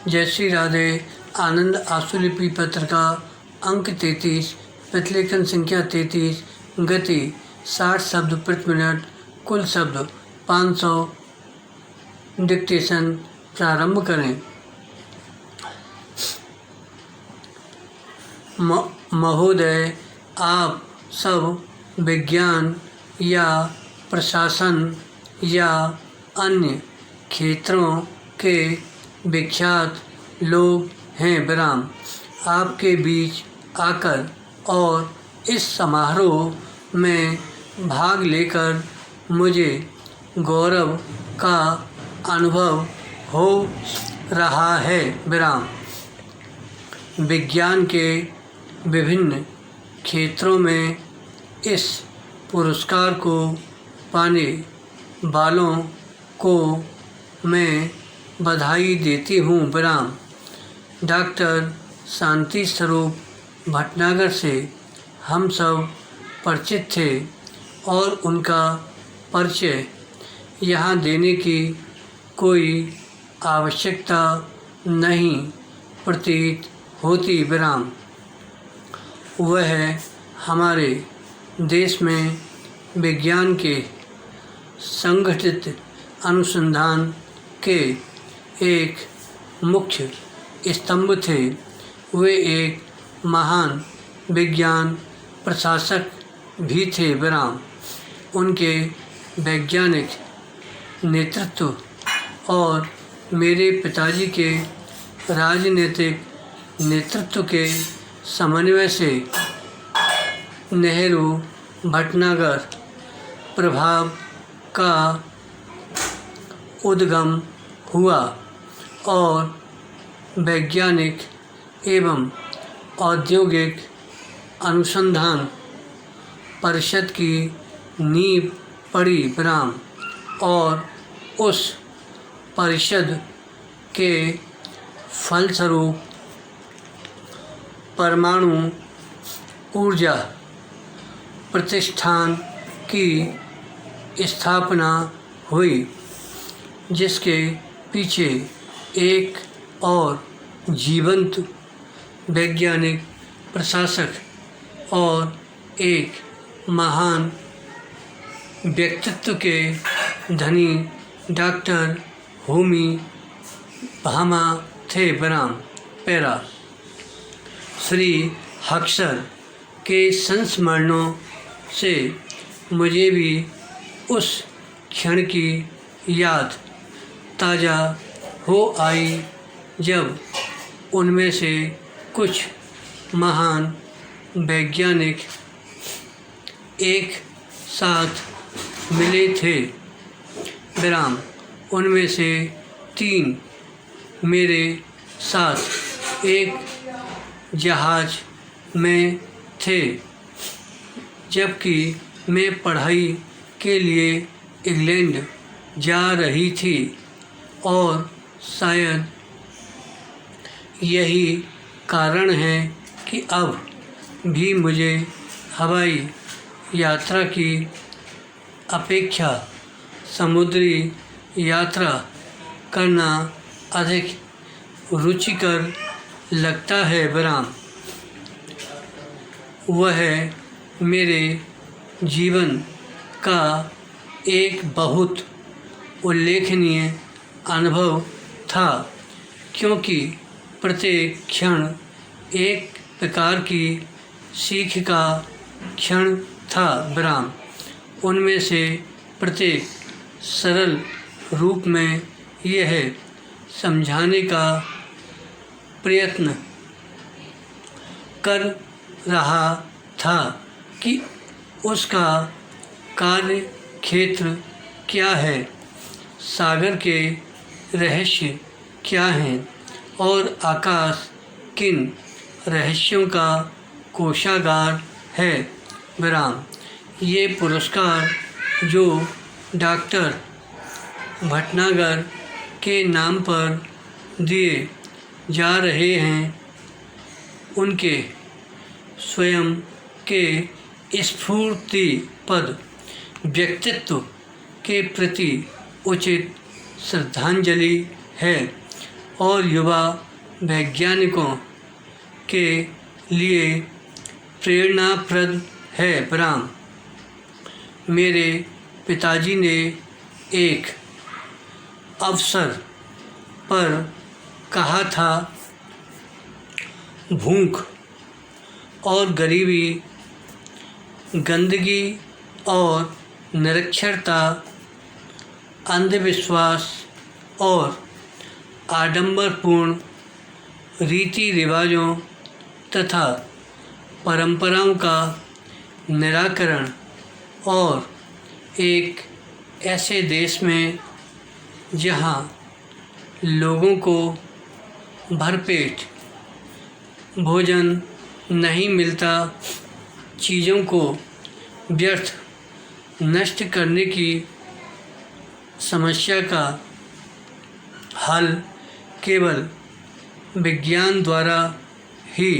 जय श्री राधे। आनंद आशुलिपि पत्र का अंक 33, प्रतिलेखन संख्या 33, गति 60 शब्द प्रति मिनट, कुल शब्द 500। डिक्टेशन प्रारंभ करें। महोदय, आप सब विज्ञान या प्रशासन या अन्य क्षेत्रों के विख्यात लोग हैं। विराम। आपके बीच आकर और इस समारोह में भाग लेकर मुझे गौरव का अनुभव हो रहा है। विराम। विज्ञान के विभिन्न क्षेत्रों में इस पुरस्कार को पाने वालों को मैं बधाई देती हूँ। विराम। डॉक्टर शांति स्वरूप भटनागर से हम सब परिचित थे और उनका परिचय यहाँ देने की कोई आवश्यकता नहीं प्रतीत होती। विराम। वह हमारे देश में विज्ञान के संगठित अनुसंधान के एक मुख्य स्तंभ थे। वे एक महान विज्ञान प्रशासक भी थे। विराम। उनके वैज्ञानिक नेतृत्व और मेरे पिताजी के राजनीतिक नेतृत्व के समन्वय से नेहरू भटनागर प्रभाव का उद्गम हुआ और वैज्ञानिक एवं औद्योगिक अनुसंधान परिषद की नींव पड़ी। विराम। और उस परिषद के फलस्वरूप परमाणु ऊर्जा प्रतिष्ठान की स्थापना हुई, जिसके पीछे एक और जीवंत वैज्ञानिक प्रशासक और एक महान व्यक्तित्व के धनी डॉक्टर होमी भामा थे। विराम। पैरा। श्री हक्सर के संस्मरणों से मुझे भी उस क्षण की याद ताज़ा हो आई जब उनमें से कुछ महान वैज्ञानिक एक साथ मिले थे। विराम। उनमें से 3 मेरे साथ एक जहाज में थे, जबकि मैं पढ़ाई के लिए इंग्लैंड जा रही थी और शायद यही कारण है कि अब भी मुझे हवाई यात्रा की अपेक्षा समुद्री यात्रा करना अधिक रुचिकर लगता है। विराम। वह मेरे जीवन का एक बहुत उल्लेखनीय अनुभव था, क्योंकि प्रत्येक क्षण एक प्रकार की सीख का क्षण था। विराम। उनमें से प्रत्येक सरल रूप में यह समझाने का प्रयत्न कर रहा था कि उसका कार्य क्षेत्र क्या है, सागर के रहस्य क्या हैं और आकाश किन रहस्यों का कोशागार है। विराम। ये पुरस्कार जो डॉक्टर भटनागर के नाम पर दिए जा रहे हैं, उनके स्वयं के स्फूर्तिपद व्यक्तित्व के प्रति उचित श्रद्धांजलि है और युवा वैज्ञानिकों के लिए प्रेरणाप्रद है। ब्राह्म, मेरे पिताजी ने एक अवसर पर कहा था, भूख और गरीबी, गंदगी और निरक्षरता, अंधविश्वास और आडंबरपूर्ण रीति रिवाजों तथा परंपराओं का निराकरण और एक ऐसे देश में जहाँ लोगों को भरपेट भोजन नहीं मिलता, चीज़ों को व्यर्थ नष्ट करने की समस्या का हल केवल विज्ञान द्वारा ही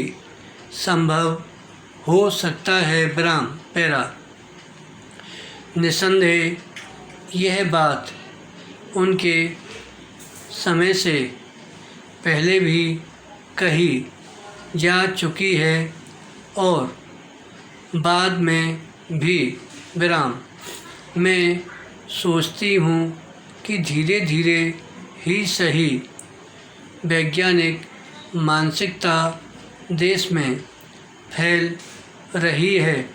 संभव हो सकता है। ब्राह्म, पैरा, निसंदेह यह बात उनके समय से पहले भी कही जा चुकी है और बाद में भी। ब्राह्म, मैं सोचती हूँ कि धीरे धीरे ही सही वैज्ञानिक मानसिकता देश में फैल रही है।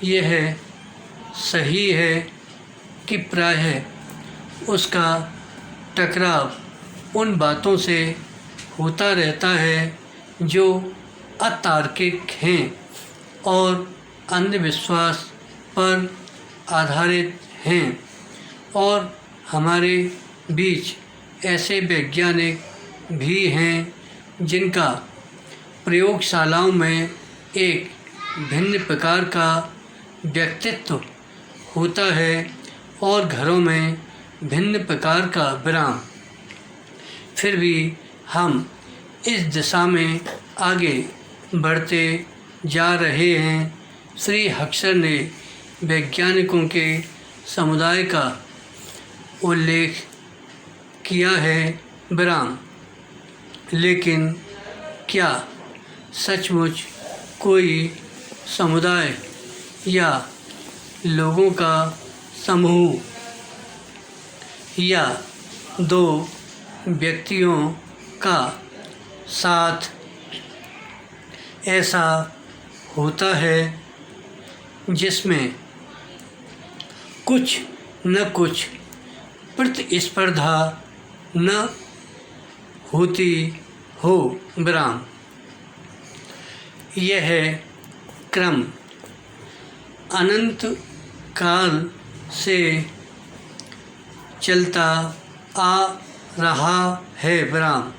यह सही है कि प्रायः उसका टकराव उन बातों से होता रहता है जो अतार्किक हैं और अंधविश्वास पर आधारित हैं, और हमारे बीच ऐसे वैज्ञानिक भी हैं जिनका प्रयोगशालाओं में एक भिन्न प्रकार का व्यक्तित्व होता है और घरों में भिन्न प्रकार का। ब्राह्म, फिर भी हम इस दिशा में आगे बढ़ते जा रहे हैं। श्री हक्सर ने वैज्ञानिकों के समुदाय का उल्लेख किया है। ब्राह्म, लेकिन क्या सचमुच कोई समुदाय या लोगों का समूह या दो व्यक्तियों का साथ ऐसा होता है जिसमें कुछ न कुछ प्रतिस्पर्धा न होती हो? ब्राह्म, यह क्रम अनंत काल से चलता आ रहा है। ब्राह्म,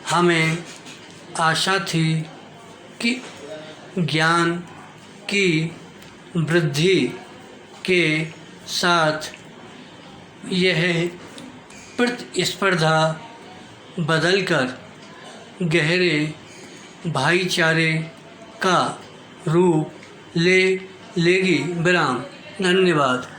हमें आशा थी कि ज्ञान की वृद्धि के साथ यह प्रतिस्पर्धा बदलकर गहरे भाईचारे का रूप ले लेगी। ब्राह्म, धन्यवाद।